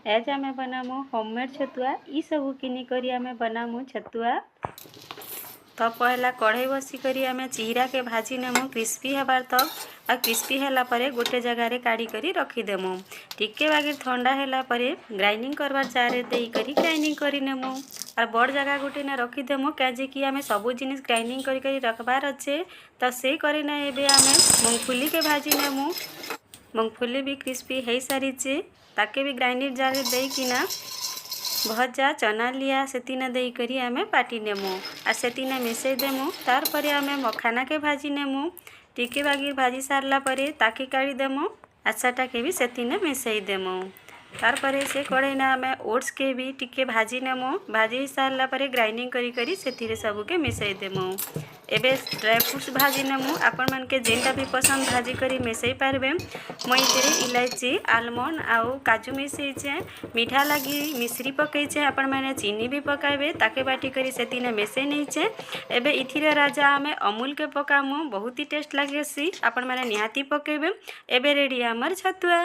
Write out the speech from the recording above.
आज आम बनामु होममेड छतुआ। ई सब किनिकरी आम बनामु छतुआ। तो पहला कढ़ाई बसी करी आम चिहिरा के भाजी नेमु क्रिस्पी हबार तक। आ क्रिस्पी हैला परे गोटे जगह रे काढ़ी करी रखीदेमु। टिके बागिर ठंडा हैला परे ग्राइंडिंग करवार चारे देई करी ग्राइंडिंग करी नेमु। और बड़ जगह गोटे ने रखीदेमु कहीं कि आम सबू जिनिस ग्राइंडिंग करी रखबार अच्छे। तो से करी ना एबे आम मूंगफली के भाजी नेमु। मूंगफली भी क्रिस्पी हो सारी ताके भी ग्राइंडिंग जार देकिना भजा चना लिया सेतीना दे करी आमे पाटी नेमु आ सेतीना मिसई देमु। तार परे आमे मखाना के भाजी नेमु। टिके बागिर भाजी सारला परे ताके काढ़ी देमु। आछाटा के भी सेतीना मिसई देमु। तार परे से कढ़ाईना आमे ओट्स के भी टिके भाजी नेमु। भाजी सारला परे ग्राइंडिंग करी करी सेतीरे सबू के मिसई देमु। एबे ड्राई फ्रूट्स भाजी नेमु। आपण मन के जेनटा भी पसंद भाजी करी मिसई पारबे। मुई इतरे इलायची आलमंड आउ काजू मिसईचे। मीठा लगी मिश्री पकईचे। आपण माने चीनी भी पकाइबे ताके बाटी करी सेतीने मिसई नहींचे। एबे इथिरे राजा आमे अमूल के पकामु बहुत ही टेस्ट लागेसी। आपण माने निहाती पकेबे। एबे रेडी हमर छतुआ।